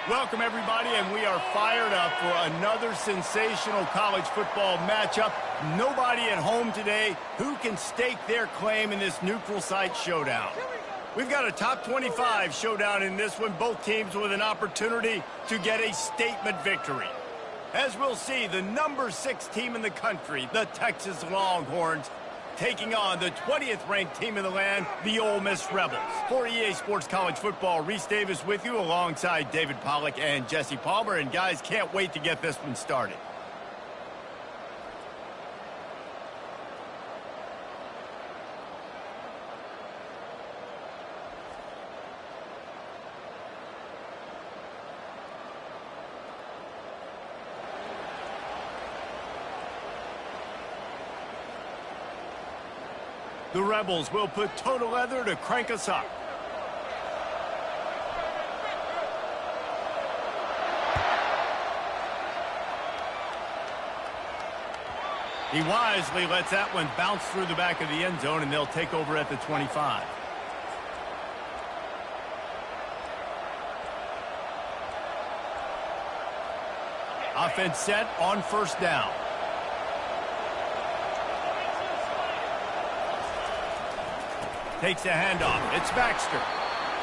Welcome, everybody, and we are fired up for another sensational college football matchup. Nobody at home today who can stake their claim in this neutral site showdown. We've got a top 25 showdown in this one, both teams with an opportunity to get a statement victory. As we'll see, the number 6 team in the country, the Texas Longhorns, taking on the 20th ranked team in the land, the Ole Miss Rebels. For EA Sports College Football, Reese Davis with you alongside David Pollack and Jesse Palmer. And guys, can't wait to get this one started. The Rebels will put total leather to crank us up. He wisely lets that one bounce through the back of the end zone, and they'll take over at the 25. Offense set on first down. Takes the handoff. It's Baxter.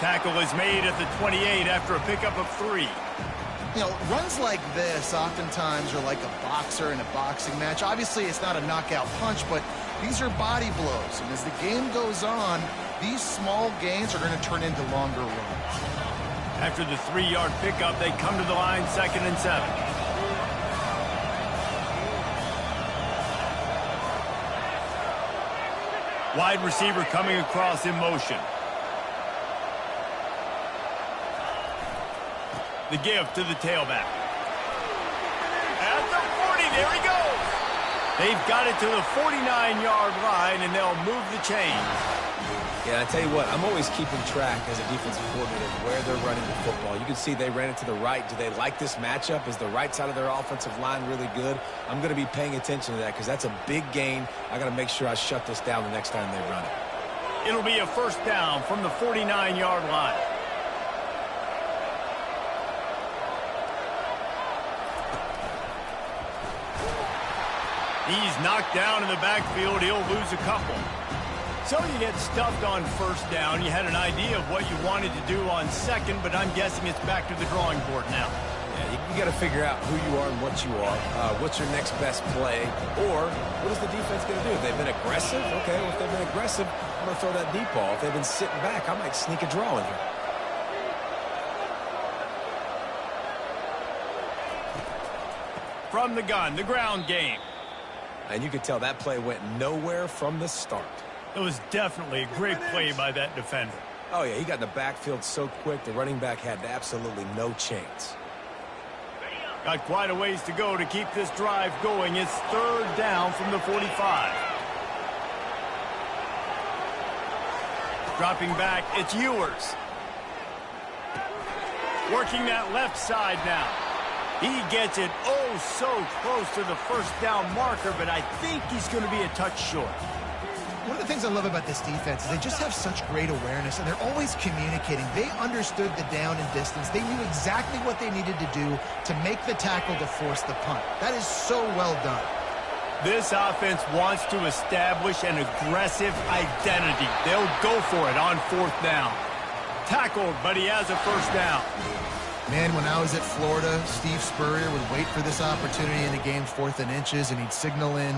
Tackle is made at the 28 after a pickup of 3. You know, runs like this oftentimes are like a boxer in a boxing match. Obviously, it's not a knockout punch, but these are body blows. And as the game goes on, these small gains are going to turn into longer runs. After the 3-yard pickup, they come to the line, 2nd and 7. Wide receiver coming across in motion. The give to the tailback. At the 40, there he goes. They've got it to the 49-yard line, and they'll move the chains. Yeah, I tell you what, I'm always keeping track as a defensive coordinator of where they're running the football. You can see they ran it to the right. Do they like this matchup? Is the right side of their offensive line really good? I'm going to be paying attention to that because that's a big gain. I got to make sure I shut this down the next time they run it. It'll be a first down from the 49-yard line. He's knocked down in the backfield. He'll lose a couple. So you get stuffed on first down. You had an idea of what you wanted to do on second, but I'm guessing it's back to the drawing board now. Yeah, you got to figure out who you are and what you are. What's your next best play? Or what is the defense going to do? If they've been aggressive, okay, well, if they've been aggressive, I'm going to throw that deep ball. If they've been sitting back, I might sneak a draw in here. From the gun, the ground game. And you could tell that play went nowhere from the start. It was definitely a great play by that defender. Oh, yeah, he got in the backfield so quick, the running back had absolutely no chance. Got quite a ways to go to keep this drive going. It's 3rd down from the 45. Dropping back, it's Ewers. Working that left side now. He gets it oh so close to the first down marker, but I think he's going to be a touch short. One of the things I love about this defense is they just have such great awareness, and they're always communicating. They understood the down and distance. They knew exactly what they needed to do to make the tackle to force the punt. That is so well done. This offense wants to establish an aggressive identity. They'll go for it on 4th down. Tackled, but he has a first down. Man, when I was at Florida, Steve Spurrier would wait for this opportunity in the game 4th and inches, and he'd signal in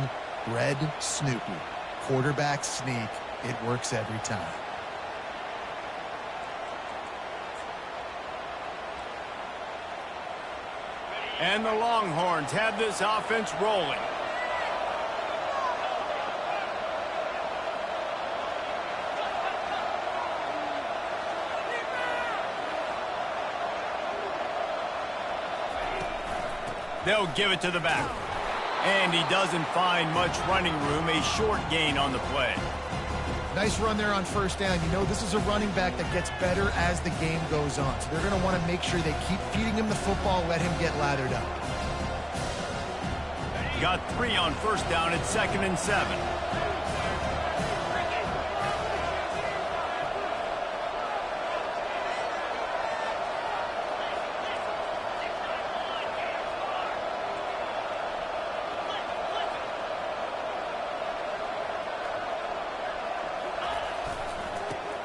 Red Snoopy. Quarterback sneak. It works every time. And the Longhorns have this offense rolling. They'll give it to the back. And he doesn't find much running room. A short gain on the play. Nice run there on first down. You know, this is a running back that gets better as the game goes on. So they're going to want to make sure they keep feeding him the football, let him get lathered up. Got 3 on first down at 2nd and 7.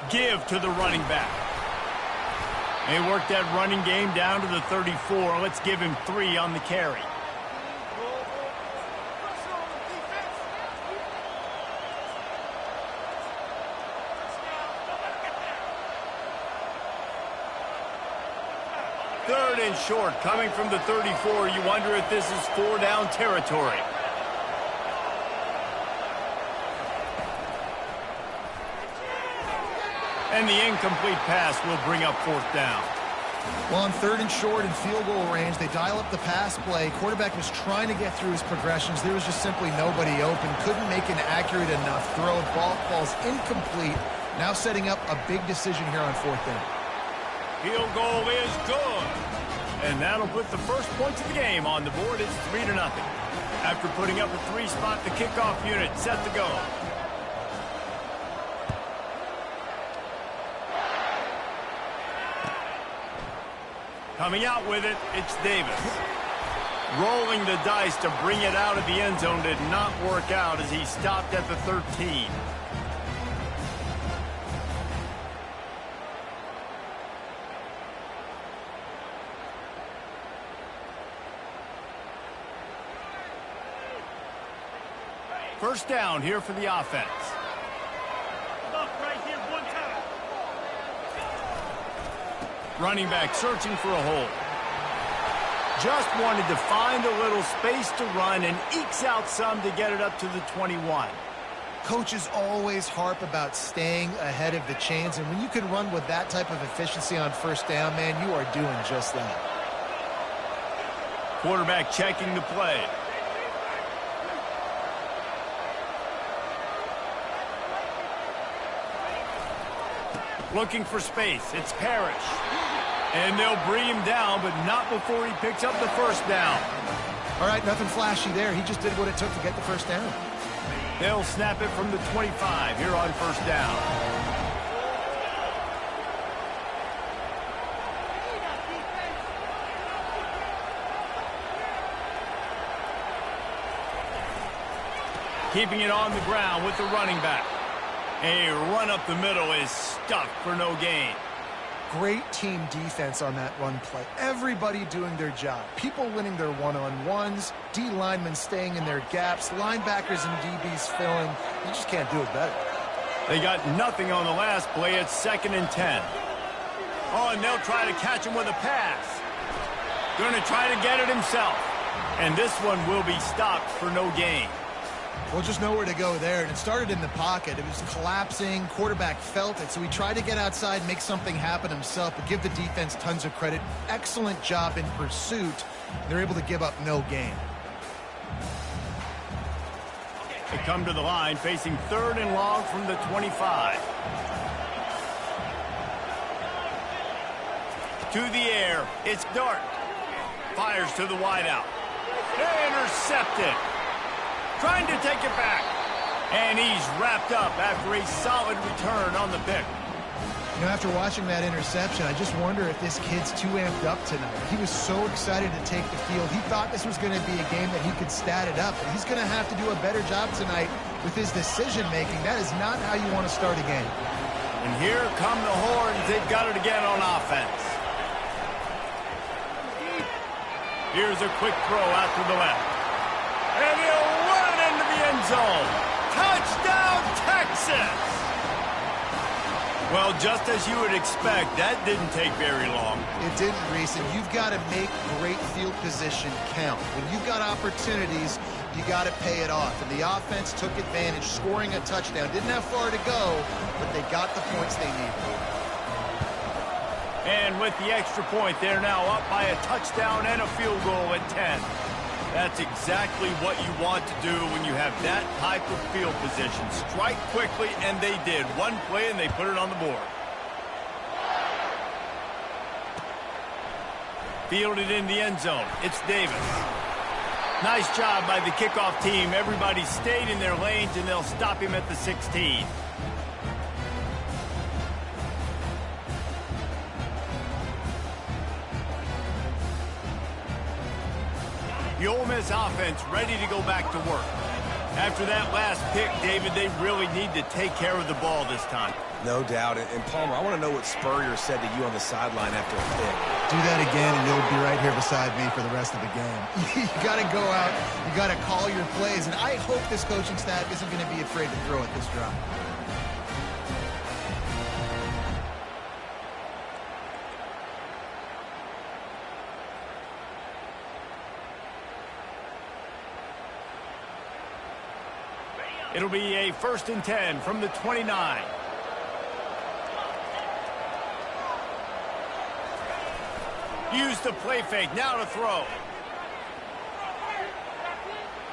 Give to the running back. They work that running game down to the 34. Let's give him 3 on the carry. Third and short, coming from the 34. You wonder if this is 4-down territory. And the incomplete pass will bring up 4th down. Well, on 3rd and short and field goal range, they dial up the pass play. Quarterback was trying to get through his progressions. There was just simply nobody open. Couldn't make an accurate enough throw. Ball falls incomplete. Now setting up a big decision here on 4th down. Field goal is good. And that'll put the first points of the game on the board. It's 3-0. After putting up a 3-spot, the kickoff unit set to go. Coming out with it, it's Davis. Rolling the dice to bring it out of the end zone did not work out as he stopped at the 13. First down here for the offense. Right here, one time. Running back searching for a hole. Just wanted to find a little space to run and ekes out some to get it up to the 21. Coaches always harp about staying ahead of the chains, and when you can run with that type of efficiency on first down, man, you are doing just that. Quarterback checking the play. Looking for space. It's Parrish. And they'll bring him down, but not before he picks up the first down. All right, nothing flashy there. He just did what it took to get the first down. They'll snap it from the 25 here on first down. Keeping it on the ground with the running back. A run up the middle is stuffed for no gain. Great team defense on that run play. Everybody doing their job. People winning their one-on-ones, D linemen staying in their gaps, linebackers and DBs filling. You just can't do it better. They got nothing on the last play. It's 2nd and 10. Oh, and they'll try to catch him with a pass. Going to try to get it himself. And this one will be stopped for no gain. Well, just nowhere to go there, and it started in the pocket. It was collapsing. Quarterback felt it, so he tried to get outside and make something happen himself, but give the defense tons of credit. Excellent job in pursuit. They're able to give up no gain. They come to the line, facing 3rd and long from the 25. To the air, it's Dart. Fires to the wideout. Intercepted. Trying to take it back. And he's wrapped up after a solid return on the pick. You know, after watching that interception, I just wonder if this kid's too amped up tonight. He was so excited to take the field. He thought this was going to be a game that he could stat it up. But he's going to have to do a better job tonight with his decision-making. That is not how you want to start a game. And here come the horns. They've got it again on offense. Here's a quick throw out to the left. And he'll run it into the end zone. Touchdown, Texas! Well, just as you would expect, that didn't take very long. It didn't, Reese, and you've got to make great field position count. When you've got opportunities, you got to pay it off. And the offense took advantage, scoring a touchdown. Didn't have far to go, but they got the points they needed. And with the extra point, they're now up by a touchdown and a field goal at 10. That's exactly what you want to do when you have that type of field position. Strike quickly, and they did. One play, and they put it on the board. Fielded in the end zone. It's Davis. Nice job by the kickoff team. Everybody stayed in their lanes, and they'll stop him at the 16. The Ole Miss offense ready to go back to work. After that last pick, David, they really need to take care of the ball this time. No doubt. And Palmer, I want to know what Spurrier said to you on the sideline after a pick. Do that again, and you'll be right here beside me for the rest of the game. You got to go out. You got to call your plays, and I hope this coaching staff isn't going to be afraid to throw at this drive. It'll be a 1st and 10 from the 29. Use the play fake, now to throw.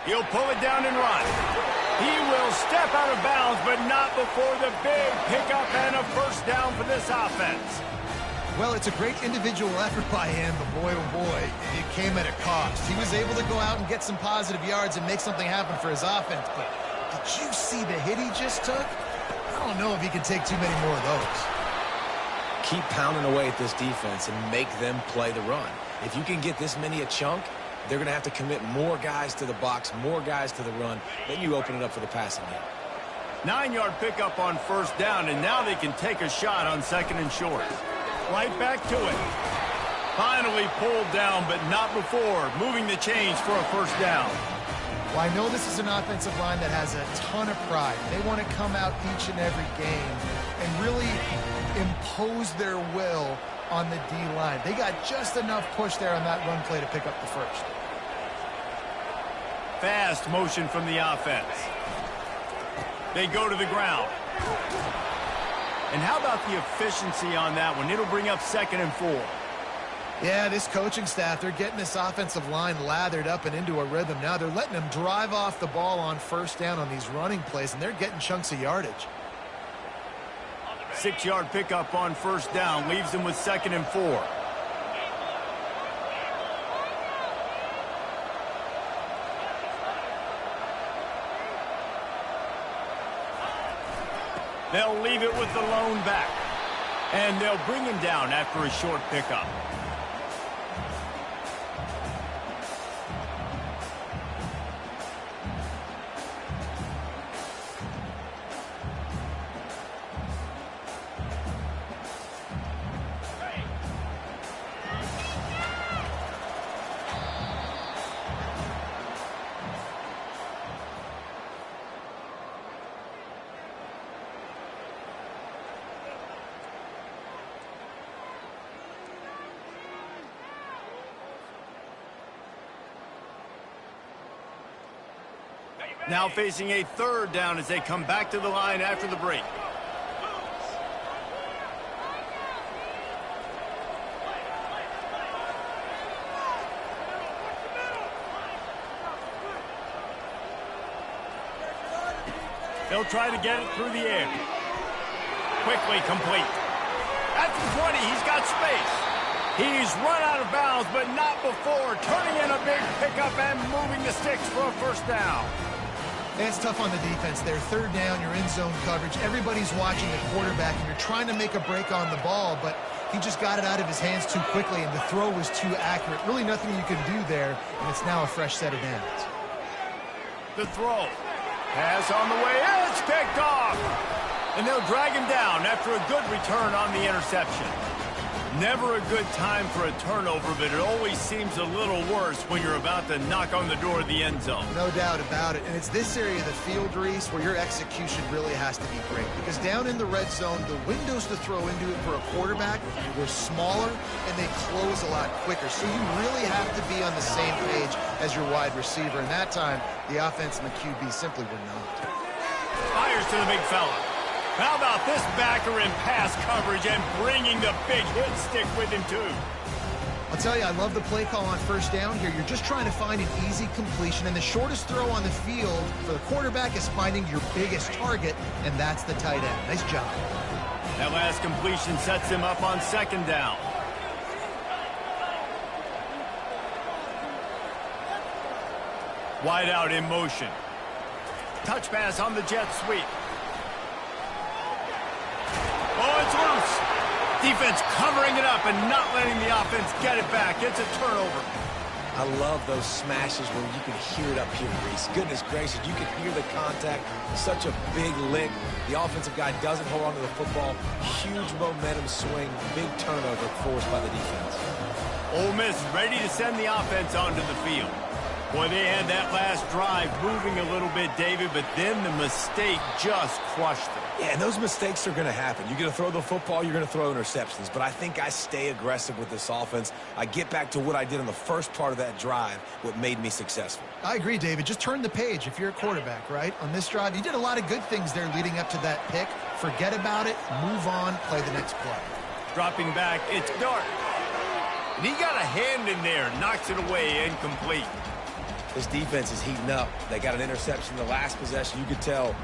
He'll pull it down and run. He will step out of bounds, but not before the big pickup and a 1st down for this offense. Well, it's a great individual effort by him, but boy, oh boy, it came at a cost. He was able to go out and get some positive yards and make something happen for his offense, but did you see the hit he just took? I don't know if he can take too many more of those. Keep pounding away at this defense and make them play the run. If you can get this many a chunk, they're going to have to commit more guys to the box, more guys to the run. Then you open it up for the passing game. 9-yard pickup on 1st down, and now they can take a shot on 2nd and short. Right back to it. Finally pulled down, but not before moving the chains for a 1st down. Well, I know this is an offensive line that has a ton of pride. They want to come out each and every game and really impose their will on the D-line. They got just enough push there on that run play to pick up the 1st. Fast motion from the offense. They go to the ground. And how about the efficiency on that one? It'll bring up 2nd and 4. Yeah, this coaching staff, they're getting this offensive line lathered up and into a rhythm. Now they're letting them drive off the ball on 1st down on these running plays, and they're getting chunks of yardage. 6-yard pickup on 1st down leaves them with 2nd and 4. They'll leave it with the lone back. And they'll bring him down after a short pickup. Now facing a 3rd down as they come back to the line after the break. They'll try to get it through the air. Quickly complete. At the 20, he's got space. He's run out of bounds, but not before turning in a big pickup and moving the sticks for a 1st down. It's tough on the defense there. 3rd down, you're in zone coverage. Everybody's watching the quarterback, and you're trying to make a break on the ball, but he just got it out of his hands too quickly, and the throw was too accurate. Really nothing you can do there, and it's now a fresh set of downs. The throw. Pass on the way. It's picked off. And they'll drag him down after a good return on the interception. Never a good time for a turnover, but it always seems a little worse when you're about to knock on the door of the end zone. No doubt about it. And it's this area of the field, Reese, where your execution really has to be great. Because down in the red zone, the windows to throw into it for a quarterback were smaller, and they close a lot quicker. So you really have to be on the same page as your wide receiver. And that time, the offense and the QB simply were not. Fires to the big fella. How about this backer in pass coverage and bringing the big hit stick with him, too? I'll tell you, I love the play call on 1st down here. You're just trying to find an easy completion, and the shortest throw on the field for the quarterback is finding your biggest target, and that's the tight end. Nice job. That last completion sets him up on 2nd down. Wide out in motion. Touch pass on the jet sweep. Oh, it's loose. Defense covering it up and not letting the offense get it back. It's a turnover. I love those smashes where you can hear it up here, Reese. Goodness gracious, you can hear the contact. Such a big lick. The offensive guy doesn't hold on to the football. Huge momentum swing. Big turnover forced by the defense. Ole Miss ready to send the offense onto the field. Boy, they had that last drive moving a little bit, David, but then the mistake just crushed them. Yeah, and those mistakes are going to happen. You're going to throw the football, you're going to throw interceptions. But I think I stay aggressive with this offense. I get back to what I did on the first part of that drive, what made me successful. I agree, David. Just turn the page if you're a quarterback, right? On this drive, you did a lot of good things there leading up to that pick. Forget about it, move on, play the next play. Dropping back, it's Dart. And he got a hand in there, knocks it away, incomplete. This defense is heating up. They got an interception the last possession. You could tell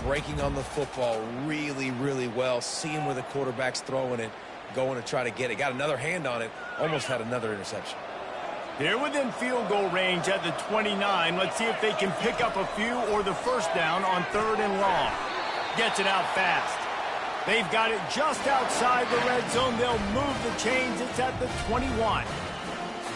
breaking on the football really, really well, seeing where the quarterback's throwing it, going to try to get it. Got another hand on it, almost had another interception. They're within field goal range at the 29. Let's see if they can pick up a few or the first down on 3rd and long. Gets it out fast. They've got it just outside the red zone. They'll move the chains. It's at the 21.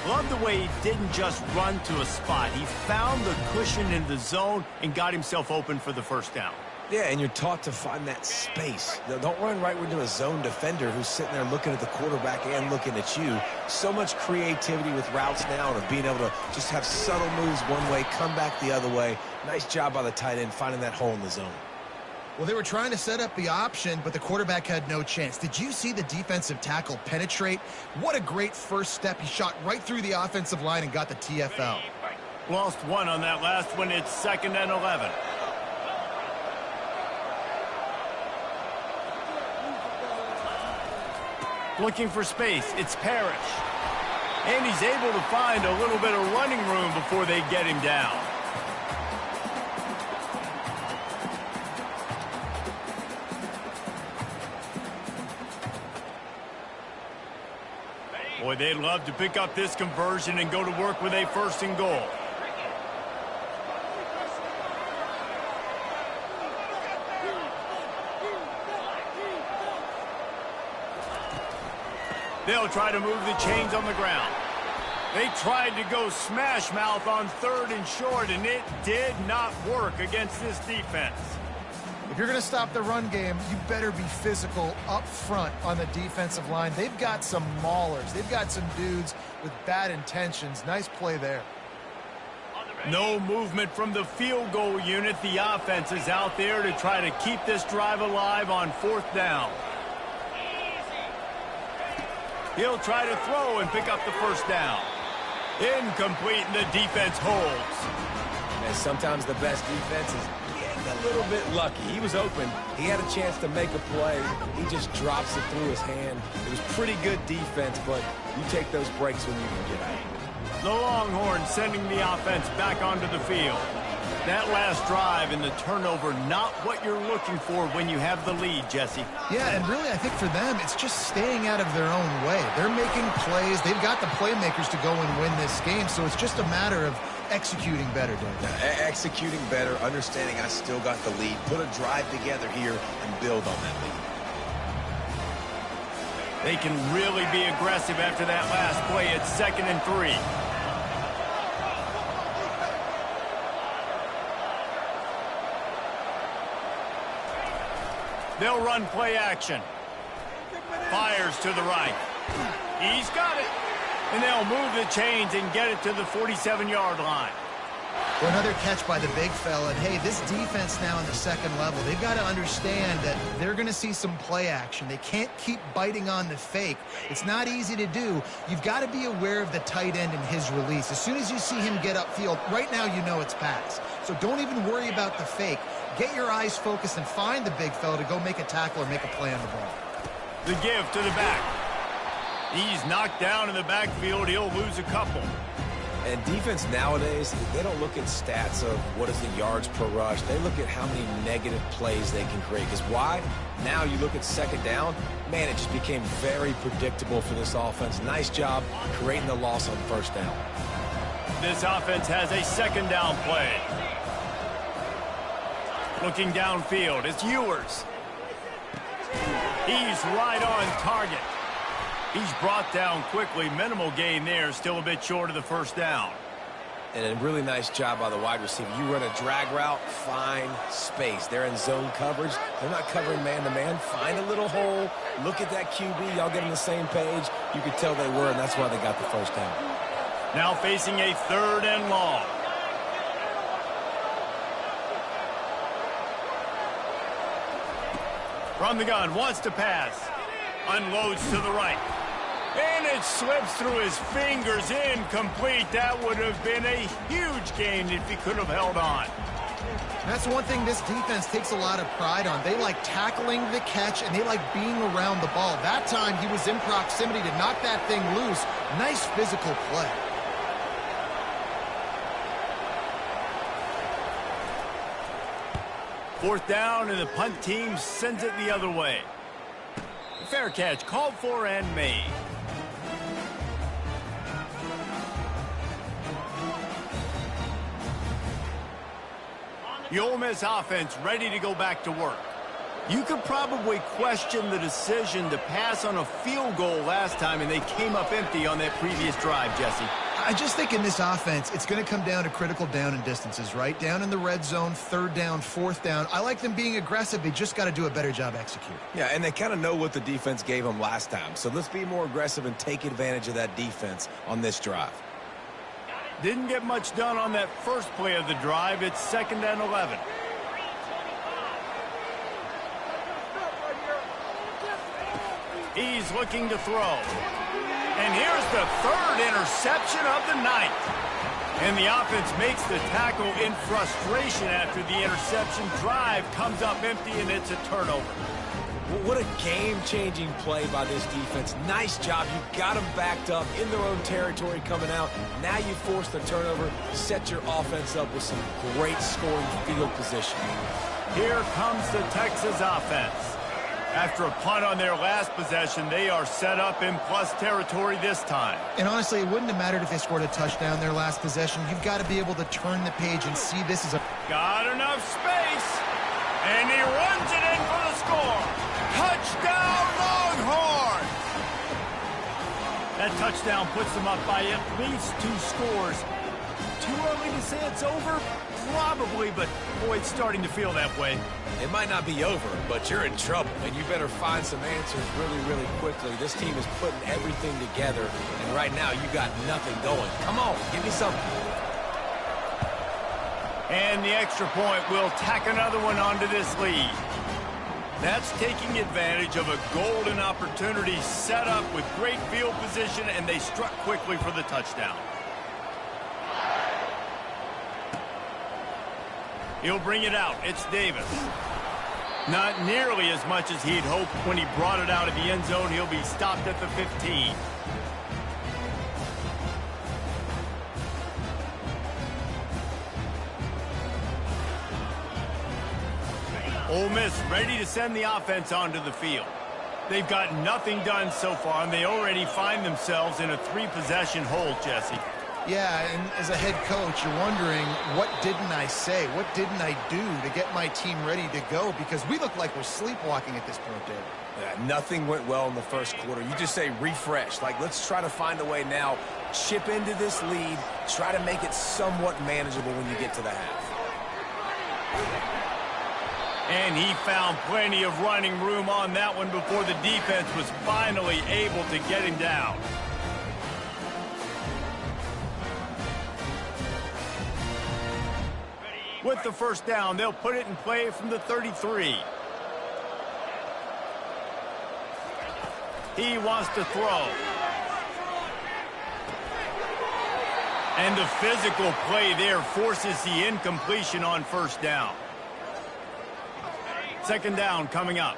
Love the way he didn't just run to a spot. He found the cushion in the zone and got himself open for the first down. Yeah, and you're taught to find that space. Don't run right into a zone defender who's sitting there looking at the quarterback and looking at you. So much creativity with routes now and of being able to just have subtle moves one way, come back the other way. Nice job by the tight end finding that hole in the zone. Well, they were trying to set up the option, but the quarterback had no chance. Did you see the defensive tackle penetrate? What a great first step. He shot right through the offensive line and got the TFL. Lost one on that last one. It's 2nd and 11. Looking for space. It's Parrish. And he's able to find a little bit of running room before they get him down. Boy, they'd love to pick up this conversion and go to work with a 1st and goal. They'll try to move the chains on the ground. They tried to go smash mouth on 3rd and short, and it did not work against this defense. If you're going to stop the run game, you better be physical up front on the defensive line. They've got some maulers. They've got some dudes with bad intentions. Nice play there. No movement from the field goal unit. The offense is out there to try to keep this drive alive on 4th down. He'll try to throw and pick up the first down. Incomplete, and the defense holds. And sometimes the best defense is a little bit lucky. He was open. He had a chance to make a play. He just drops it through his hand. It was pretty good defense, but you take those breaks when you can get out. The Longhorns sending the offense back onto the field. That last drive and the turnover, not what you're looking for when you have the lead, Jesse. Yeah, and really I think for them, it's just staying out of their own way. They're making plays. They've got the playmakers to go and win this game, so it's just a matter of executing better, Dave. Executing better, understanding I still got the lead. Put a drive together here and build on that lead. They can really be aggressive after that last play. It's 2nd and 3. They'll run play action. Fires to the right. He's got it. And they'll move the chains and get it to the 47-yard line. Well, another catch by the big fella. And, hey, this defense now in the 2nd level, they've got to understand that they're going to see some play action. They can't keep biting on the fake. It's not easy to do. You've got to be aware of the tight end and his release. As soon as you see him get upfield, right now you know it's pass. So don't even worry about the fake. Get your eyes focused and find the big fella to go make a tackle or make a play on the ball. The give to the back. He's knocked down in the backfield. He'll lose a couple. And defense nowadays, they don't look at stats of what is the yards per rush. They look at how many negative plays they can create. Because why? Now you look at 2nd down, man, it just became very predictable for this offense. Nice job creating the loss on 1st down. This offense has a 2nd down play. Looking downfield, it's Ewers. He's right on target. He's brought down quickly. Minimal gain there. Still a bit short of the first down. And a really nice job by the wide receiver. You run a drag route, find space. They're in zone coverage. They're not covering man-to-man. Find a little hole. Look at that QB. Y'all get on the same page. You could tell they were, and that's why they got the first down. Now facing a 3rd and long. From the gun, wants to pass. Unloads to the right. And it slips through his fingers, incomplete. That would have been a huge gain if he could have held on. That's one thing this defense takes a lot of pride on. They like tackling the catch, and they like being around the ball. That time, he was in proximity to knock that thing loose. Nice physical play. Fourth down, and the punt team sends it the other way. Fair catch, called for and made. The Ole Miss offense ready to go back to work. You could probably question the decision to pass on a field goal last time, and they came up empty on that previous drive, Jesse. I just think in this offense, it's going to come down to critical down and distances, right? Down in the red zone, 3rd down, 4th down. I like them being aggressive. They just got to do a better job executing. Yeah, and they kind of know what the defense gave them last time. So let's be more aggressive and take advantage of that defense on this drive. Didn't get much done on that first play of the drive. It's 2nd and 11. He's looking to throw. And here's the 3rd interception of the night. And the offense makes the tackle in frustration after the interception. Drive comes up empty, and it's a turnover. What a game-changing play by this defense. Nice job. You got them backed up in their own territory coming out. Now you force the turnover, set your offense up with some great scoring field position. Here comes the Texas offense. After a punt on their last possession, they are set up in plus territory this time. And honestly, it wouldn't have mattered if they scored a touchdown their last possession. You've got to be able to turn the page and see this as a... Got enough space. And he runs it in for the score. Touchdown, Longhorns! That touchdown puts them up by at least 2 scores. Too early to say it's over? Probably, but boy, it's starting to feel that way. It might not be over, but you're in trouble, and you better find some answers really, really quickly. This team is putting everything together, and right now you got nothing going. Come on, give me something. And the extra point will tack another one onto this lead. That's taking advantage of a golden opportunity set up with great field position, and they struck quickly for the touchdown. He'll bring it out. It's Davis. Not nearly as much as he'd hoped when he brought it out of the end zone. He'll be stopped at the 15. Ole Miss ready to send the offense onto the field. They've got nothing done so far, and they already find themselves in a 3-possession hole, Jesse. Yeah, and as a head coach, you're wondering, what didn't I say? What didn't I do to get my team ready to go? Because we look like we're sleepwalking at this point, David. Yeah, nothing went well in the first quarter. You just say refresh. Like, let's try to find a way now. Chip into this lead. Try to make it somewhat manageable when you get to the half. And he found plenty of running room on that one before the defense was finally able to get him down. With the first down, they'll put it in play from the 33. He wants to throw. And the physical play there forces the incompletion on first down. Second down coming up.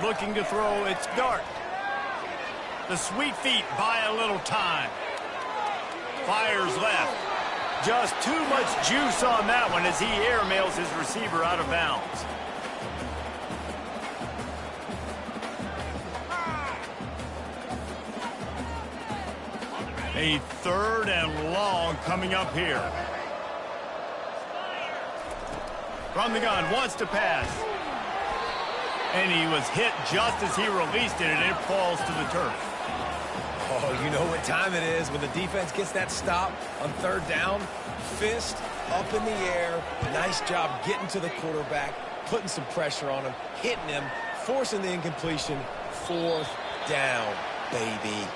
Looking to throw, it's Dart. The sweet feet buy a little time. Fires left. Just too much juice on that one as he airmails his receiver out of bounds. A 3rd and long coming up here. From the gun, wants to pass. And he was hit just as he released it, and it falls to the turf. Oh, you know what time it is when the defense gets that stop on third down. Fist up in the air. Nice job getting to the quarterback, putting some pressure on him, hitting him, forcing the incompletion. Fourth down, baby.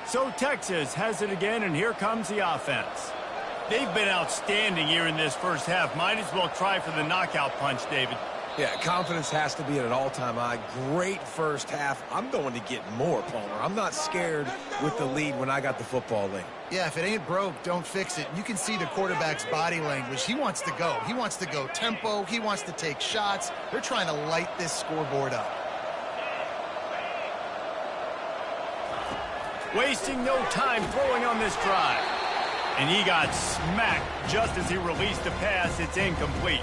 So Texas has it again, and here comes the offense. They've been outstanding here in this first half. Might as well try for the knockout punch, David. Yeah, confidence has to be at an all-time high. Great first half. I'm going to get more, Palmer. I'm not scared with the lead when I got the football late. Yeah, if it ain't broke, don't fix it. You can see the quarterback's body language. He wants to go. He wants to go tempo. He wants to take shots. They're trying to light this scoreboard up. Wasting no time throwing on this drive. And he got smacked just as he released the pass. It's incomplete.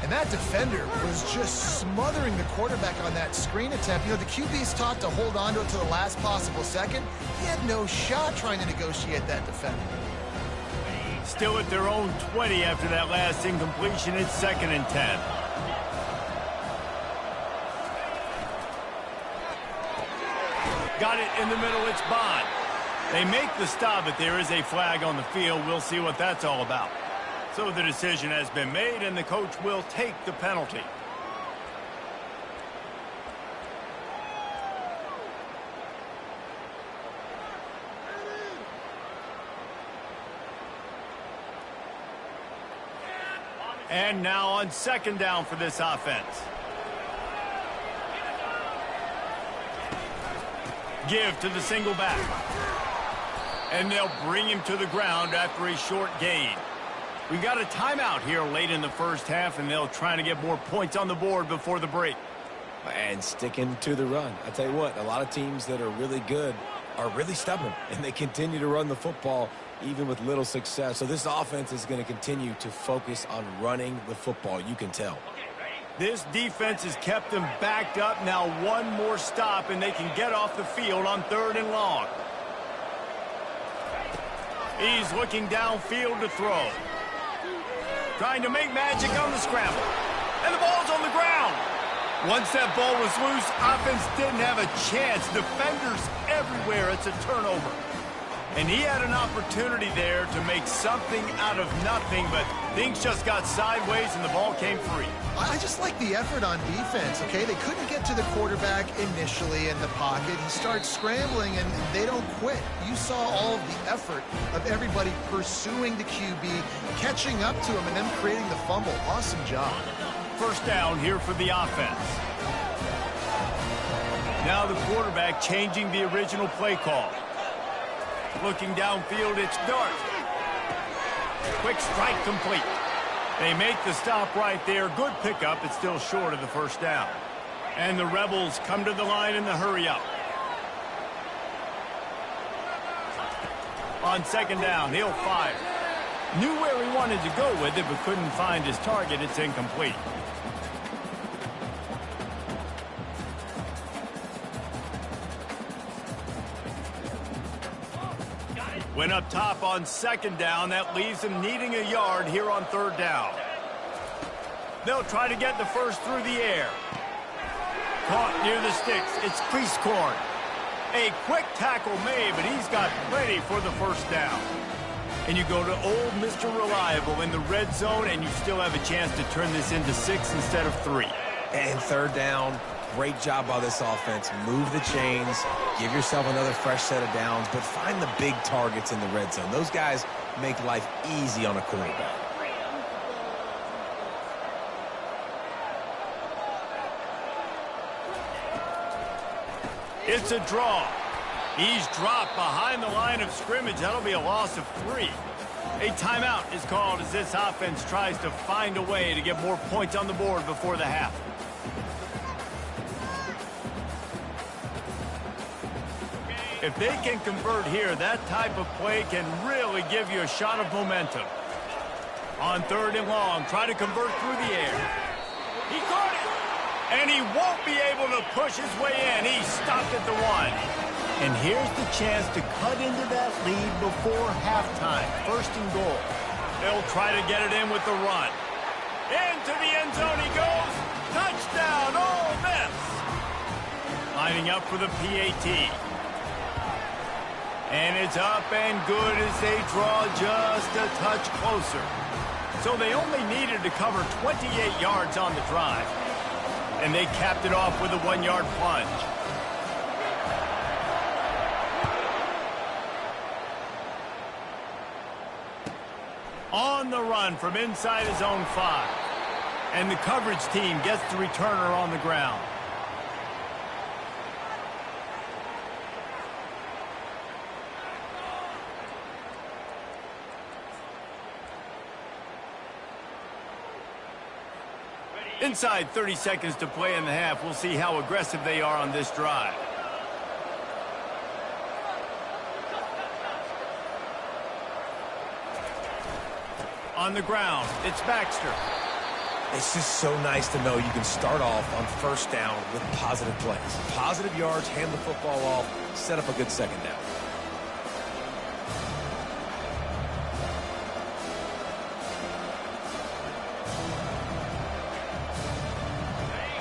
And that defender was just smothering the quarterback on that screen attempt. You know, the QB's taught to hold on to it to the last possible second. He had no shot trying to negotiate that defender. Still at their own 20 after that last incompletion. It's 2nd and 10. Got it in the middle. It's Bond. They make the stop, but there is a flag on the field. We'll see what that's all about. So the decision has been made, and the coach will take the penalty. And now on 2nd down for this offense. Give to the single back. And they'll bring him to the ground after a short gain. We got a timeout here late in the first half, and they'll try to get more points on the board before the break. And sticking to the run. I tell you what, a lot of teams that are really good are really stubborn, and they continue to run the football even with little success. So this offense is going to continue to focus on running the football. You can tell. This defense has kept them backed up. Now one more stop, and they can get off the field on 3rd and long. He's looking downfield to throw. Trying to make magic on the scramble. And the ball's on the ground. Once that ball was loose, offense didn't have a chance. Defenders everywhere. It's a turnover. And he had an opportunity there to make something out of nothing, but things just got sideways and the ball came free. I just like the effort on defense, okay? They couldn't get to the quarterback initially in the pocket. He starts scrambling, and they don't quit. You saw all of the effort of everybody pursuing the QB, catching up to him, and then creating the fumble. Awesome job. 1st down here for the offense. Now the quarterback changing the original play call. Looking downfield, it's Dart. Quick strike complete. They make the stop right there. Good pickup. It's still short of the 1st down. And the Rebels come to the line in the hurry-up. On 2nd down, he'll fire. Knew where he wanted to go with it, but couldn't find his target. It's incomplete. Went up top on 2nd down. That leaves him needing a yard here on 3rd down. They'll try to get the first through the air. Caught near the sticks. It's Priestcorn. A quick tackle made, but he's got plenty for the 1st down. And you go to old Mr. Reliable in the red zone, and you still have a chance to turn this into 6 instead of 3. And 3rd down. Great job by this offense. Move the chains. Give yourself another fresh set of downs, but find the big targets in the red zone. Those guys make life easy on a quarterback. It's a draw. He's dropped behind the line of scrimmage. That'll be a loss of 3. A timeout is called as this offense tries to find a way to get more points on the board before the half. If they can convert here, that type of play can really give you a shot of momentum. On 3rd and long, try to convert through the air. He caught it. And he won't be able to push his way in. He stopped at the 1. And here's the chance to cut into that lead before halftime. First and goal. They'll try to get it in with the run. Into the end zone he goes. Touchdown, Ole Miss. Lining up for the PAT. And it's up and good as they draw just a touch closer. So they only needed to cover 28 yards on the drive. And they capped it off with a 1-yard plunge. On the run from inside his own 5. And the coverage team gets the returner on the ground. Inside 30 seconds to play in the half. We'll see how aggressive they are on this drive. On the ground, it's Baxter. It's just so nice to know you can start off on first down with positive plays. Positive yards, hand the football off, set up a good second down.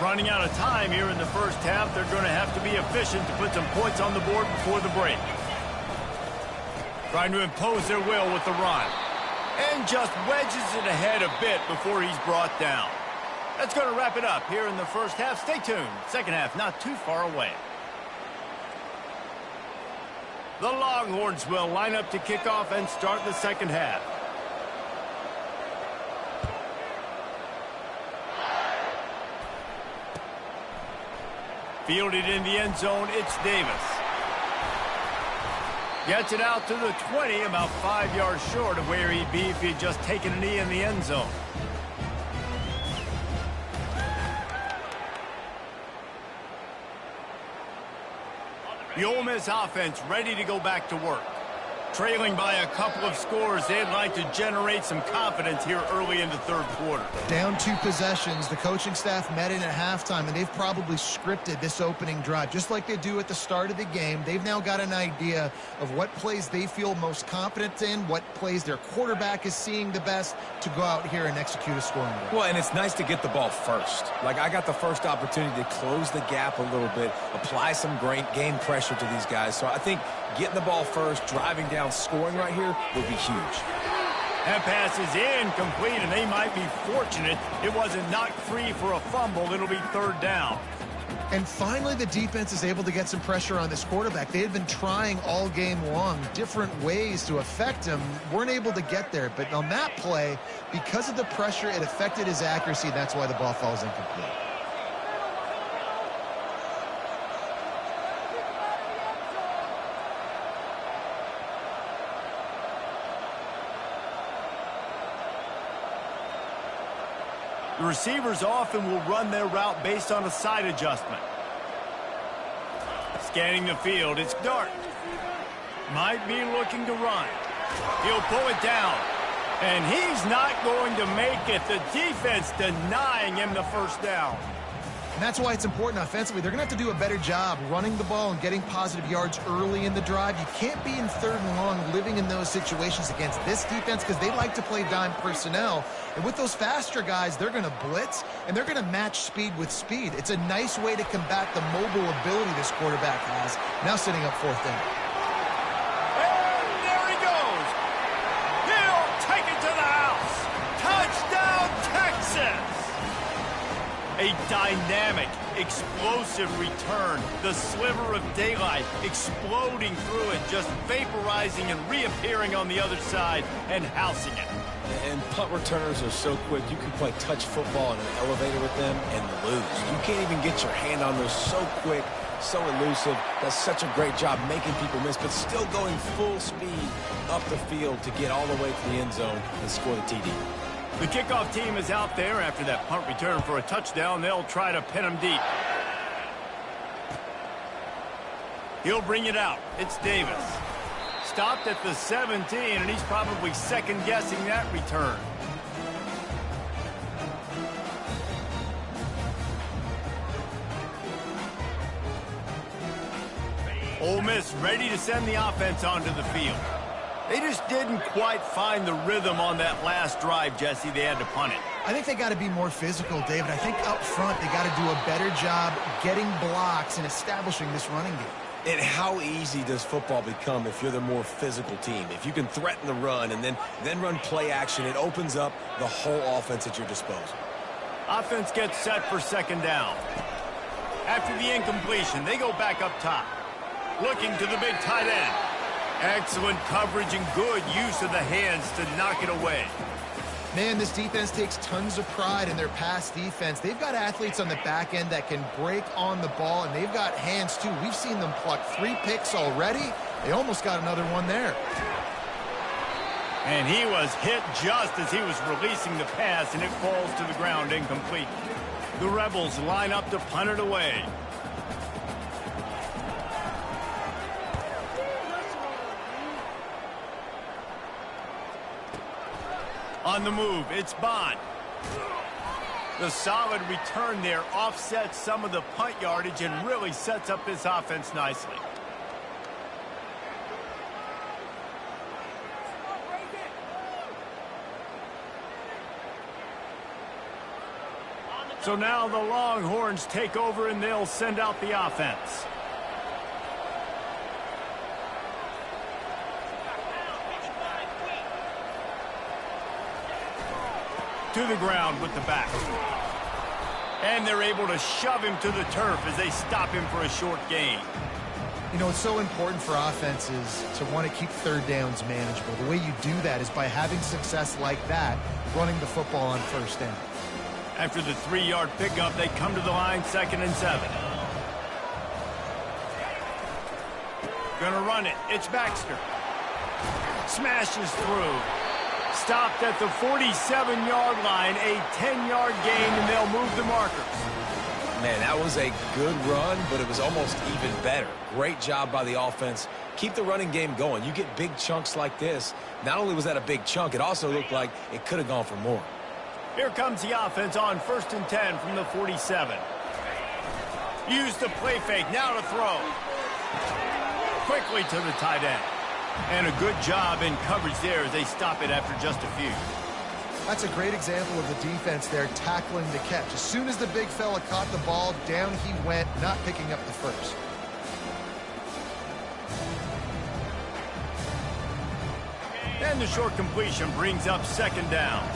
Running out of time here in the first half. They're going to have to be efficient to put some points on the board before the break. Trying to impose their will with the run. And just wedges it ahead a bit before he's brought down. That's going to wrap it up here in the first half. Stay tuned. Second half not too far away. The Longhorns will line up to kick off and start the second half. Fielded in the end zone, it's Davis. Gets it out to the 20, about 5 yards short of where he'd be if he'd just taken a knee in the end zone. The Ole Miss offense ready to go back to work. Trailing by a couple of scores, they'd like to generate some confidence here early in the third quarter. Down 2 possessions, the coaching staff met in at halftime, and they've probably scripted this opening drive. Just like they do at the start of the game, they've now got an idea of what plays they feel most confident in, what plays their quarterback is seeing the best to go out here and execute a scoring drive. Well, and it's nice to get the ball first. Like, I got the first opportunity to close the gap a little bit, apply some great game pressure to these guys. So I think getting the ball first, driving down, scoring right here would be huge. That pass is incomplete, and they might be fortunate it wasn't knocked free for a fumble. It'll be third down. And finally, the defense is able to get some pressure on this quarterback. They had been trying all game long different ways to affect him. Weren't able to get there. But on that play, because of the pressure, it affected his accuracy. That's why the ball falls incomplete. The receivers often will run their route based on a side adjustment. Scanning the field, it's Dart. Might be looking to run. He'll pull it down. And he's not going to make it. The defense denying him the first down. And that's why it's important offensively. They're going to have to do a better job running the ball and getting positive yards early in the drive. You can't be in third and long living in those situations against this defense because they like to play dime personnel. And with those faster guys, they're going to blitz, and they're going to match speed with speed. It's a nice way to combat the mobile ability this quarterback has. Now sitting up fourth down. And there he goes. He'll take it to the house. Touchdown, Texas. A dynamic, explosive return. The sliver of daylight exploding through it, just vaporizing and reappearing on the other side and housing it. And punt returners are so quick. You can play touch football in an elevator with them and lose. You can't even get your hand on those. So quick, so elusive. Does such a great job making people miss, but still going full speed up the field to get all the way to the end zone and score the TD. The kickoff team is out there after that punt return for a touchdown. They'll try to pin him deep. He'll bring it out. It's Davis. Stopped at the 17, and he's probably second-guessing that return. Ole Miss ready to send the offense onto the field. They just didn't quite find the rhythm on that last drive, Jesse. They had to punt it. I think they got to be more physical, David. I think up front they got to do a better job getting blocks and establishing this running game. And how easy does football become if you're the more physical team? If you can threaten the run and then run play action, it opens up the whole offense at your disposal. Offense gets set for second down. After the incompletion, they go back up top. Looking to the big tight end. Excellent coverage and good use of the hands to knock it away. Man, this defense takes tons of pride in their pass defense. They've got athletes on the back end that can break on the ball, and they've got hands, too. We've seen them pluck 3 picks already. They almost got another one there. And he was hit just as he was releasing the pass, and it falls to the ground incomplete. The Rebels line up to punt it away. On the move, it's Bond. The solid return there offsets some of the punt yardage and really sets up this offense nicely. So now the Longhorns take over and they'll send out the offense. To the ground with the back. And they're able to shove him to the turf as they stop him for a short gain. You know, it's so important for offenses to want to keep third downs manageable. The way you do that is by having success like that, running the football on first down. After the 3-yard pickup, they come to the line, 2nd and 7. Gonna run it. It's Baxter. Smashes through. Stopped at the 47-yard line, a 10-yard gain, and they'll move the markers. Man, that was a good run, but it was almost even better. Great job by the offense. Keep the running game going. You get big chunks like this. Not only was that a big chunk, it also looked like it could have gone for more. Here comes the offense on 1st and 10 from the 47. Use the play fake, now to throw. Quickly to the tight end. And a good job in coverage there as they stop it after just a few. That's a great example of the defense there tackling the catch. As soon as the big fella caught the ball, down he went, not picking up the first. And the short completion brings up 2nd down.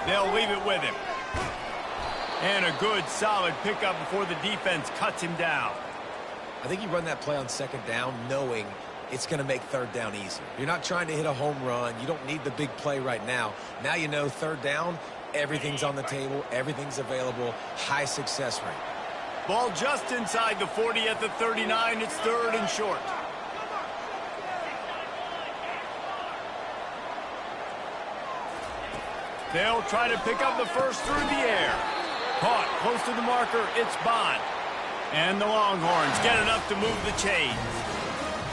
They'll leave it with him. And a good, solid pickup before the defense cuts him down. I think you run that play on 2nd down knowing it's going to make 3rd down easier. You're not trying to hit a home run. You don't need the big play right now. Now you know 3rd down, everything's on the table, everything's available, high success rate. Ball just inside the 40 at the 39. It's 3rd and short. They'll try to pick up the first through the air. Caught close to the marker, it's Bond. And the Longhorns get enough to move the chains.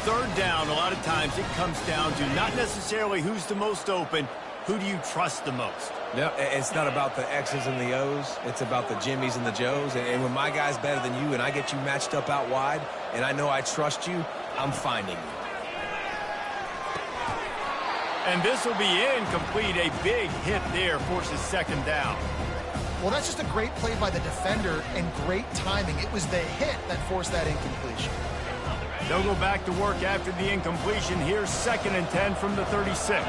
3rd down, a lot of times it comes down to not necessarily who's the most open, who do you trust the most? No, it's not about the X's and the O's. It's about the Jimmies and the Joes. And when my guy's better than you and I get you matched up out wide and I know I trust you, I'm finding you. And this will be incomplete. A big hit there forces 2nd down. Well, that's just a great play by the defender and great timing. It was the hit that forced that incompletion. They'll go back to work after the incompletion. Here's 2nd and 10 from the 36.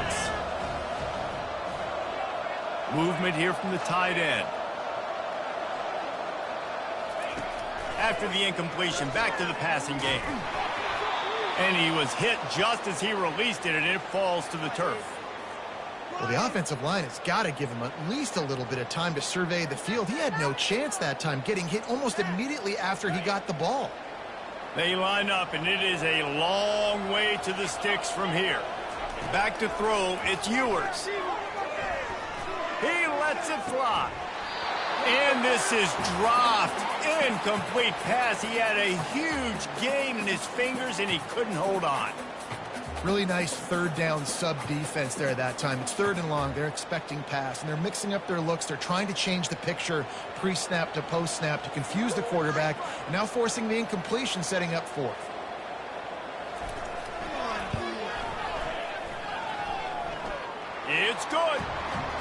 Movement here from the tight end. After the incompletion, back to the passing game. And he was hit just as he released it, and it falls to the turf. Well, the offensive line has got to give him at least a little bit of time to survey the field. He had no chance that time, getting hit almost immediately after he got the ball. They line up, and it is a long way to the sticks from here. Back to throw, it's Ewers. He lets it fly. And this is dropped. Incomplete pass. He had a huge gain in his fingers, and he couldn't hold on. Really nice third down sub defense there that time. It's 3rd and long. They're expecting pass, and they're mixing up their looks. They're trying to change the picture pre-snap to post-snap to confuse the quarterback, and now forcing the incompletion, setting up 4th. It's good.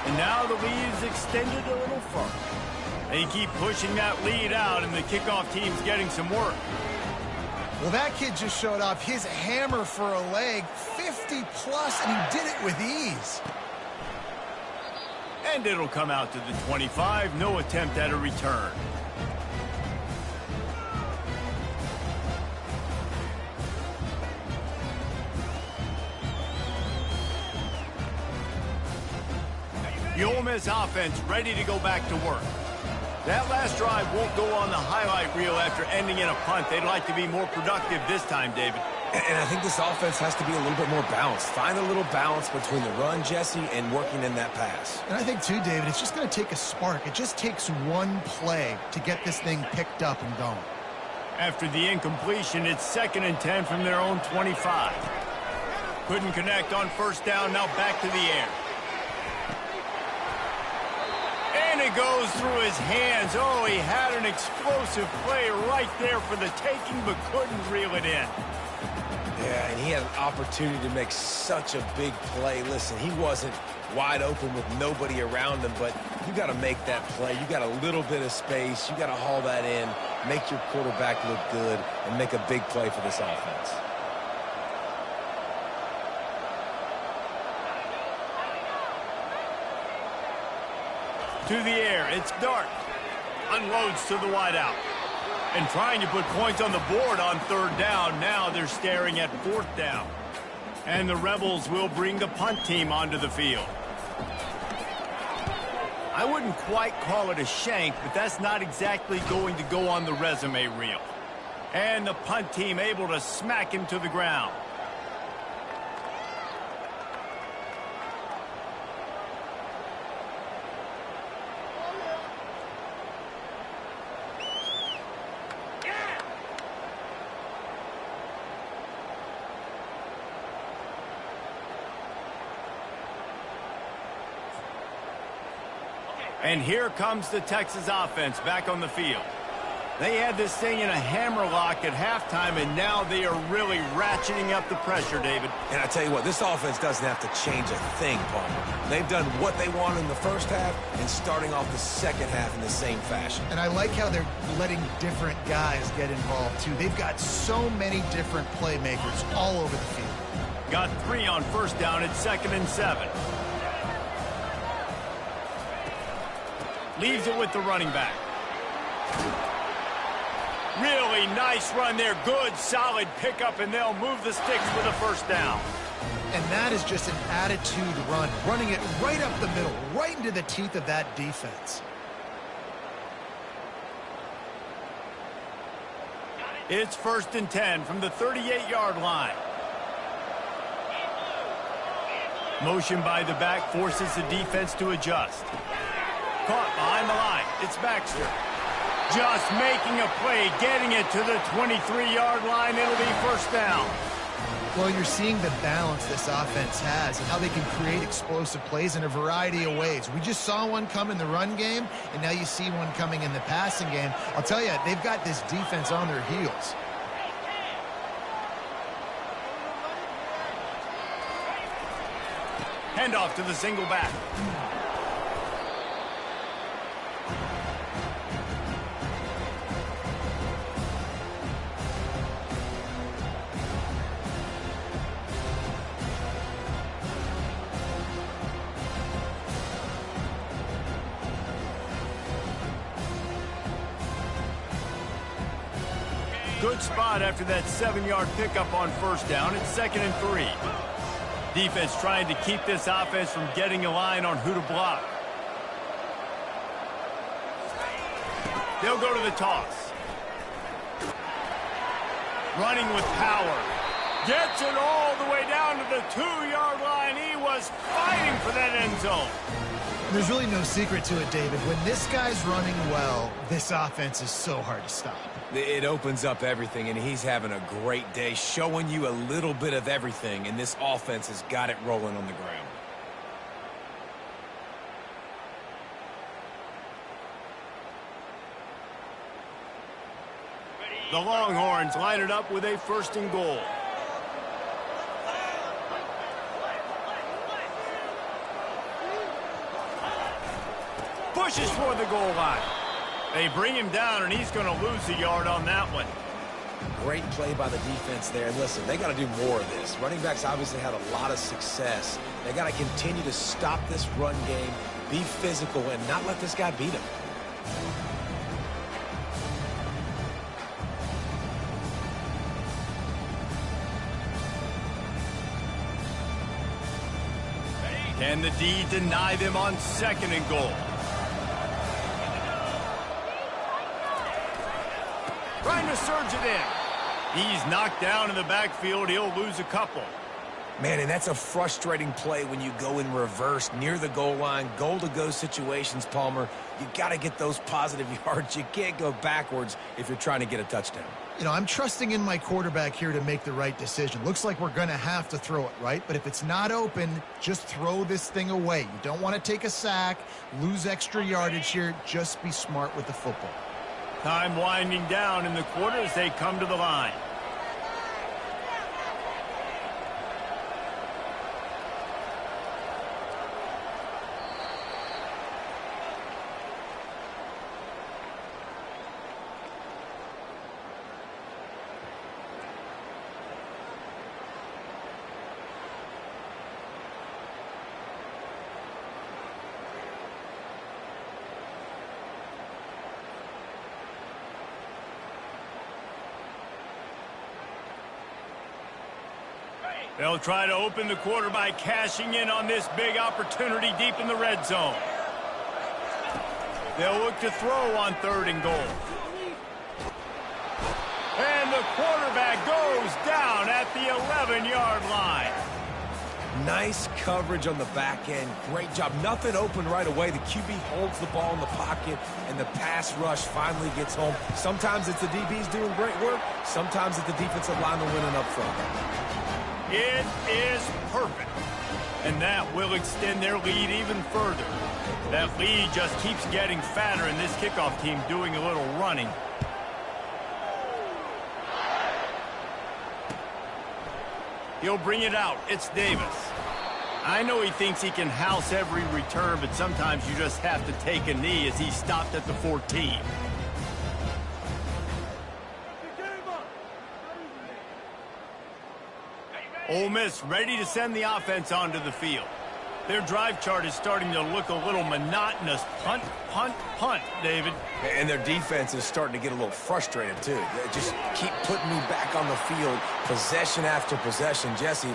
And now the lead is extended a little further. They keep pushing that lead out, and the kickoff team's getting some work. Well, that kid just showed off his hammer for a leg, 50-plus, and he did it with ease. And it'll come out to the 25. No attempt at a return. The Ole Miss offense ready to go back to work. That last drive won't go on the highlight reel after ending in a punt. They'd like to be more productive this time, David. And I think this offense has to be a little bit more balanced. Find a little balance between the run, Jesse, and working in that pass. And I think, too, David, it's just going to take a spark. It just takes one play to get this thing picked up and going. After the incompletion, it's 2nd and 10 from their own 25. Couldn't connect on 1st down, now back to the air. And it goes through his hands. Oh, he had an explosive play right there for the taking, but couldn't reel it in. Yeah, and he had an opportunity to make such a big play. Listen, he wasn't wide open with nobody around him, but you got to make that play. You got a little bit of space. You got to haul that in, make your quarterback look good, and make a big play for this offense. To the air, it's Dart. Unloads to the wideout. And trying to put points on the board on 3rd down. Now they're staring at 4th down. And the Rebels will bring the punt team onto the field. I wouldn't quite call it a shank, but that's not exactly going to go on the resume reel. And the punt team able to smack him to the ground. And here comes the Texas offense back on the field. They had this thing in a hammerlock at halftime, and now they are really ratcheting up the pressure, David. And I tell you what, this offense doesn't have to change a thing, Palmer. They've done what they want in the 1st half and starting off the 2nd half in the same fashion. And I like how they're letting different guys get involved, too. They've got so many different playmakers all over the field. Got 3 on 1st down at 2nd and 7. Leaves it with the running back. Really nice run there. Good, solid pickup, and they'll move the sticks for the 1st down. And that is just an attitude run, running it right up the middle, right into the teeth of that defense. It's 1st and 10 from the 38-yard line. Motion by the back forces the defense to adjust. Caught behind the line. It's Baxter. Just making a play, getting it to the 23-yard line. It'll be 1st down. Well, you're seeing the balance this offense has and how they can create explosive plays in a variety of ways. We just saw one come in the run game, and now you see one coming in the passing game. I'll tell you, they've got this defense on their heels. Handoff to the single back. Good spot after that 7-yard pickup on 1st down. It's 2nd and 3. Defense trying to keep this offense from getting a line on who to block. They'll go to the toss. Running with power. Gets it all the way down to the 2-yard line. He was fighting for that end zone. There's really no secret to it, David. When this guy's running well, this offense is so hard to stop. It opens up everything, and he's having a great day, showing you a little bit of everything, and this offense has got it rolling on the ground. The Longhorns line it up with a 1st and goal. Pushes for the goal line. They bring him down, and he's going to lose a yard on that one. Great play by the defense there. And listen, they got to do more of this. Running backs obviously had a lot of success. They got to continue to stop this run game, be physical, and not let this guy beat them. Can the D deny them on 2nd and goal? Trying to surge it in. He's knocked down in the backfield. He'll lose a couple. Man, and that's a frustrating play when you go in reverse near the goal line, goal-to-go situations, Palmer. You got to get those positive yards. You can't go backwards if you're trying to get a touchdown. You know, I'm trusting in my quarterback here to make the right decision. Looks like we're going to have to throw it, right? But if it's not open, just throw this thing away. You don't want to take a sack, lose extra yardage here. Just be smart with the football. Time winding down in the quarter as they come to the line. They'll try to open the quarter by cashing in on this big opportunity deep in the red zone. They'll look to throw on 3rd and goal. And the quarterback goes down at the 11-yard line. Nice coverage on the back end. Great job. Nothing open right away. The QB holds the ball in the pocket, and the pass rush finally gets home. Sometimes it's the DBs doing great work. Sometimes it's the defensive lineman winning up front. It is perfect. And that will extend their lead even further. That lead just keeps getting fatter, and this kickoff team doing a little running. He'll bring it out. It's Davis. I know he thinks he can house every return, but sometimes you just have to take a knee as he stopped at the 14. Ole Miss ready to send the offense onto the field. Their drive chart is starting to look a little monotonous. Punt, punt, punt, David. And their defense is starting to get a little frustrated, too. They just keep putting me back on the field, possession after possession. Jesse,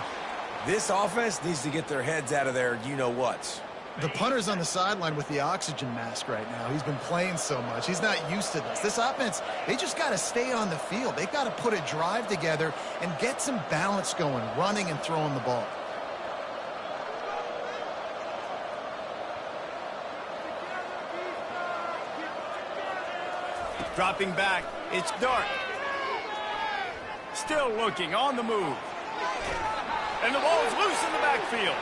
this offense needs to get their heads out of their you-know-whats. The punter's on the sideline with the oxygen mask right now. He's been playing so much. He's not used to this. This offense, they just got to stay on the field. They've got to put a drive together and get some balance going, running and throwing the ball. Dropping back, it's Dart. Still looking, on the move. And the ball's loose in the backfield.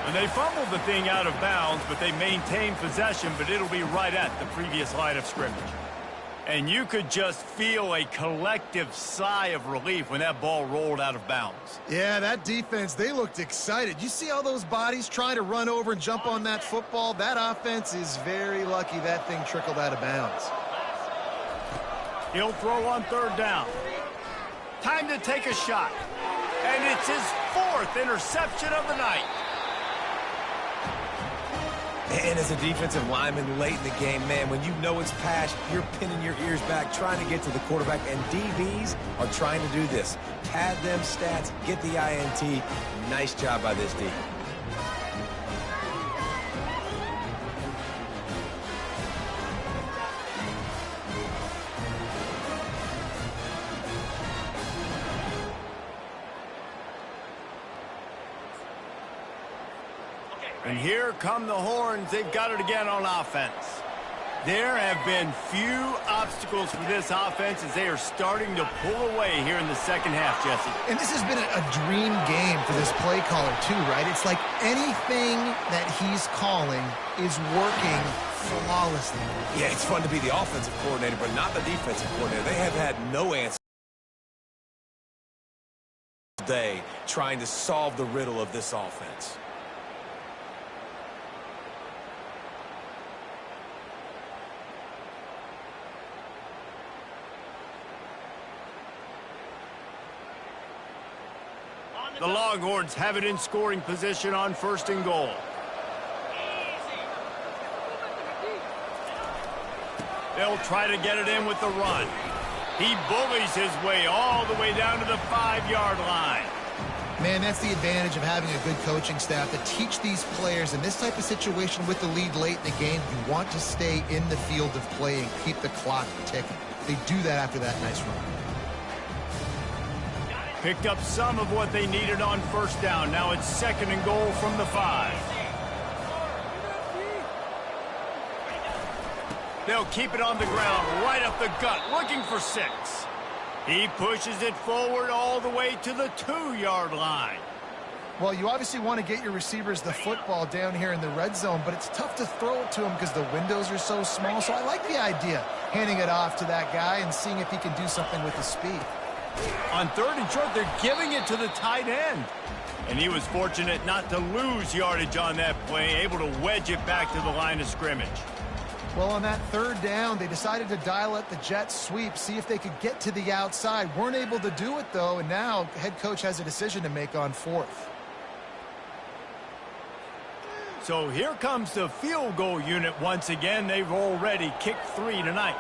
And they fumbled the thing out of bounds, but they maintained possession, but it'll be right at the previous line of scrimmage. And you could just feel a collective sigh of relief when that ball rolled out of bounds. Yeah, that defense, they looked excited. You see all those bodies trying to run over and jump on that football? That offense is very lucky that thing trickled out of bounds. He'll throw on 3rd down. Time to take a shot. And it's his 4th interception of the night. And as a defensive lineman late in the game, man, when you know it's passed, you're pinning your ears back, trying to get to the quarterback, and DBs are trying to do this. Pad them stats, get the INT. Nice job by this D. And here come the Horns. They've got it again on offense. There have been few obstacles for this offense as they are starting to pull away here in the second half, Jesse. And this has been a dream game for this play caller, too, right? It's like anything that he's calling is working flawlessly. Yeah, it's fun to be the offensive coordinator, but not the defensive coordinator. They have had no answer today trying to solve the riddle of this offense. The Longhorns have it in scoring position on 1st and goal. They'll try to get it in with the run. He bullies his way all the way down to the 5-yard line. Man, that's the advantage of having a good coaching staff to teach these players in this type of situation with the lead late in the game. You want to stay in the field of play and keep the clock ticking. They do that after that nice run. Picked up some of what they needed on 1st down. Now it's 2nd and goal from the 5. They'll keep it on the ground, right up the gut, looking for 6. He pushes it forward all the way to the 2-yard line. Well, you obviously want to get your receivers the football down here in the red zone, but it's tough to throw it to them because the windows are so small. So I like the idea, handing it off to that guy and seeing if he can do something with his speed. On 3rd and short, they're giving it to the tight end. And he was fortunate not to lose yardage on that play, able to wedge it back to the line of scrimmage. Well, on that 3rd down, they decided to dial up the jet sweep, see if they could get to the outside. Weren't able to do it, though, and now head coach has a decision to make on 4th. So here comes the field goal unit once again. They've already kicked 3 tonight.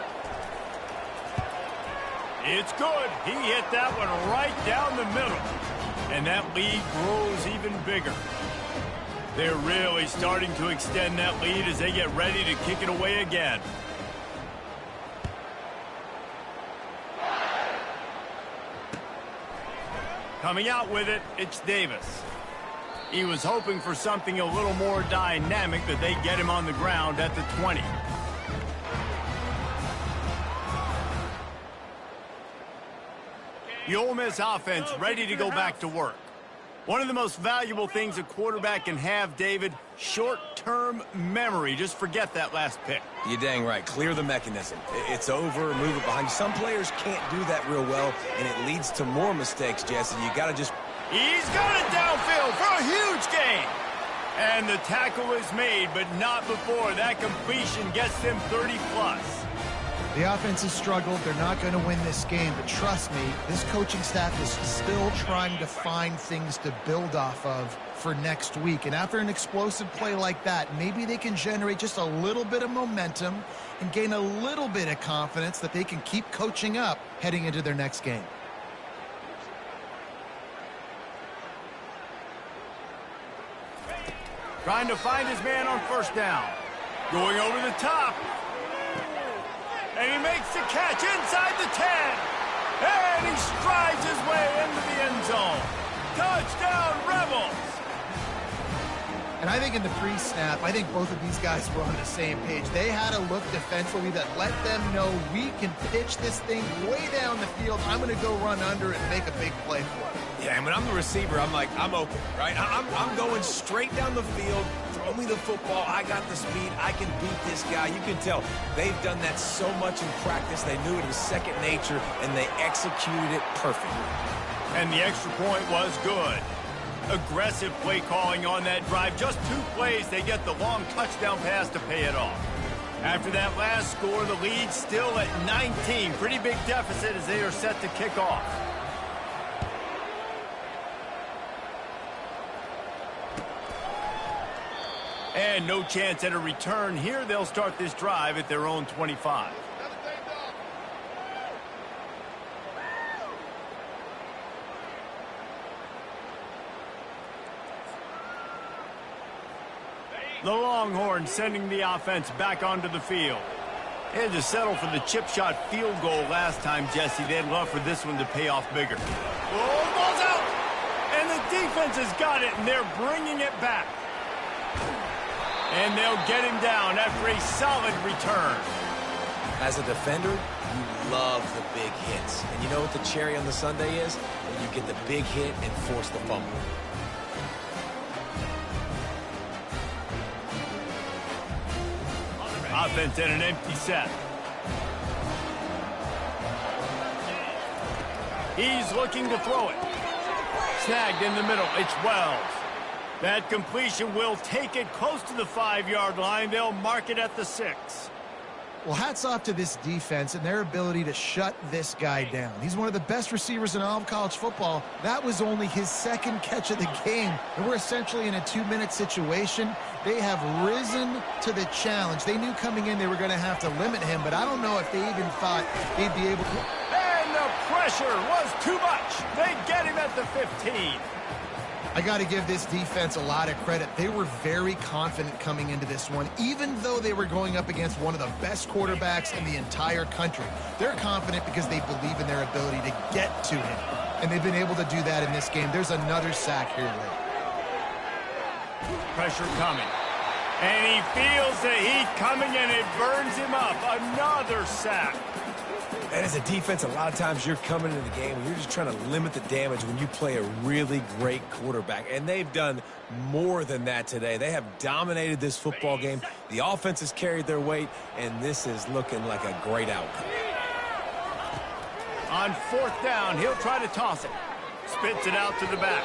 It's good. He hit that one right down the middle. And that lead grows even bigger. They're really starting to extend that lead as they get ready to kick it away again. Coming out with it, it's Davis. He was hoping for something a little more dynamic, but they get him on the ground at the 20. The Ole Miss offense ready to go back to work. One of the most valuable things a quarterback can have, David, short-term memory. Just forget that last pick. You're dang right. Clear the mechanism. It's over, move it behind you. Some players can't do that real well, and it leads to more mistakes, Jesse. You got to just... He's got it downfield for a huge gain. And the tackle is made, but not before. That completion gets them 30-plus. The offense has struggled. They're not going to win this game, but trust me, this coaching staff is still trying to find things to build off of for next week. And after an explosive play like that, maybe they can generate just a little bit of momentum and gain a little bit of confidence that they can keep coaching up heading into their next game. Trying to find his man on 1st down. Going over the top. And he makes the catch inside the 10. And he strides his way into the end zone. Touchdown, Rebels. And I think in the pre-snap, I think both of these guys were on the same page. They had a look defensively that let them know we can pitch this thing way down the field. I'm going to go run under it and make a big play for it. Yeah, and when I'm the receiver, I'm like, I'm open, right? I'm going straight down the field. Throw me the football. I got the speed. I can beat this guy. You can tell they've done that so much in practice. They knew it was second nature, and they executed it perfectly. And the extra point was good. Aggressive play calling on that drive. Just 2 plays, they get the long touchdown pass to pay it off. After that last score, the lead still at 19. Pretty big deficit as they are set to kick off. And no chance at a return here. They'll start this drive at their own 25. The Longhorns sending the offense back onto the field. They had to settle for the chip shot field goal last time, Jesse. They'd love for this one to pay off bigger. Oh, ball's out! And the defense has got it, and they're bringing it back. And they'll get him down after a solid return. As a defender, you love the big hits. And you know what the cherry on the sundae is? When you get the big hit and force the fumble. Offense in an empty set. He's looking to throw it. Snagged in the middle. It's Wells. That completion will take it close to the 5-yard line. They'll mark it at the 6. Well, hats off to this defense and their ability to shut this guy down. He's one of the best receivers in all of college football. That was only his second catch of the game, and we're essentially in a 2-minute situation. They have risen to the challenge. They knew coming in they were going to have to limit him, but I don't know if they even thought they'd be able to. And the pressure was too much. They get him at the 15. I got to give this defense a lot of credit. They were very confident coming into this one, even though they were going up against one of the best quarterbacks in the entire country. They're confident because they believe in their ability to get to him, and they've been able to do that in this game. There's another sack here late. Pressure coming. And he feels the heat coming, and it burns him up. Another sack. And as a defense, a lot of times you're coming into the game and you're just trying to limit the damage when you play a really great quarterback. And they've done more than that today. They have dominated this football game. The offense has carried their weight, and this is looking like a great outcome. On 4th down, he'll try to toss it. Spits it out to the back.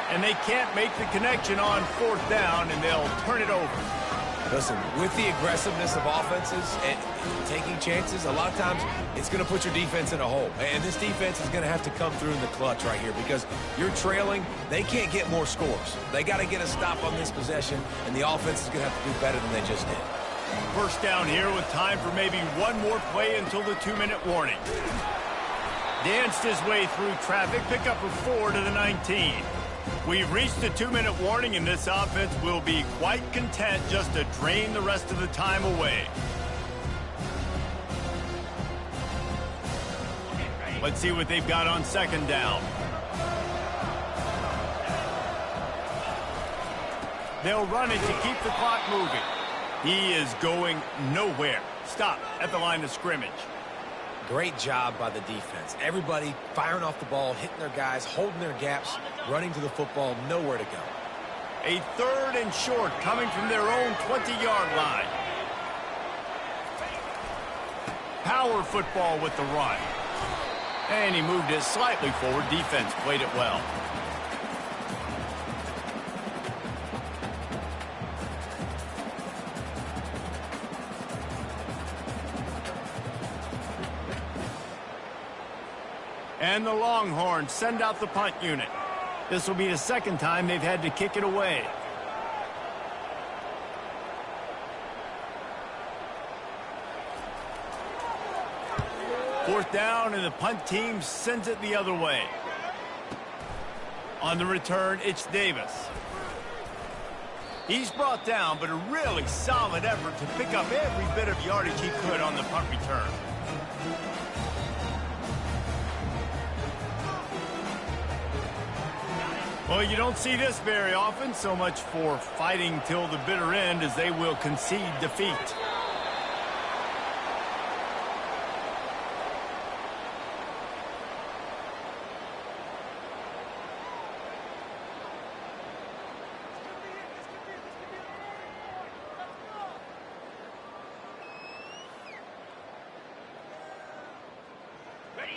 And they can't make the connection on 4th down, and they'll turn it over. Listen, with the aggressiveness of offenses and taking chances, a lot of times it's going to put your defense in a hole. And this defense is going to have to come through in the clutch right here because you're trailing. They can't get more scores. They got to get a stop on this possession, and the offense is going to have to do better than they just did. 1st down here with time for maybe one more play until the 2-minute warning. Danced his way through traffic, pick up a 4 to the 19. We've reached the 2-minute warning, and this offense will be quite content just to drain the rest of the time away. Let's see what they've got on 2nd down. They'll run it to keep the clock moving. He is going nowhere. Stop at the line of scrimmage. Great job by the defense. Everybody firing off the ball, hitting their guys, holding their gaps, running to the football, nowhere to go. A 3rd and short coming from their own 20-yard line. Power football with the run. And he moved it slightly forward. Defense played it well. And the Longhorns send out the punt unit. This will be the 2nd time they've had to kick it away. Fourth down, and the punt team sends it the other way. On the return, it's Davis. He's brought down, but a really solid effort to pick up every bit of yardage he could on the punt return. Well, you don't see this very often. So much for fighting till the bitter end as they will concede defeat.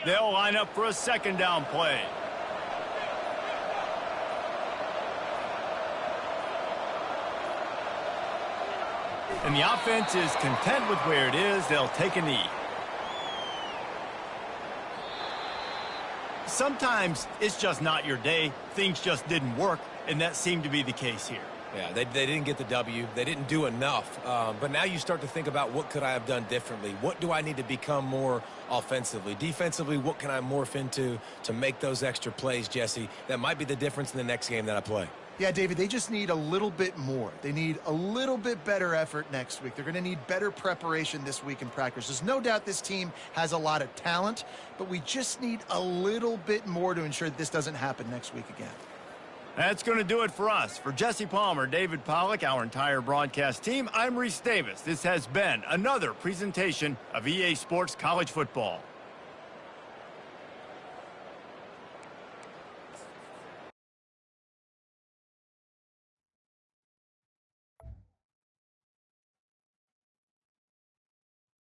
They'll line up for a 2nd down play. And the offense is content with where it is. They'll take a knee. Sometimes it's just not your day. Things just didn't work, and that seemed to be the case here. Yeah, they didn't get the W. They didn't do enough. But now you start to think about what could I have done differently? What do I need to become more offensively? Defensively, what can I morph into to make those extra plays, Jesse? That might be the difference in the next game that I play. Yeah, David, they just need a little bit more. They need a little bit better effort next week. They're going to need better preparation this week in practice. There's no doubt this team has a lot of talent, but we just need a little bit more to ensure that this doesn't happen next week again. That's going to do it for us. For Jesse Palmer, David Pollack, our entire broadcast team, I'm Reese Davis. This has been another presentation of EA Sports College Football.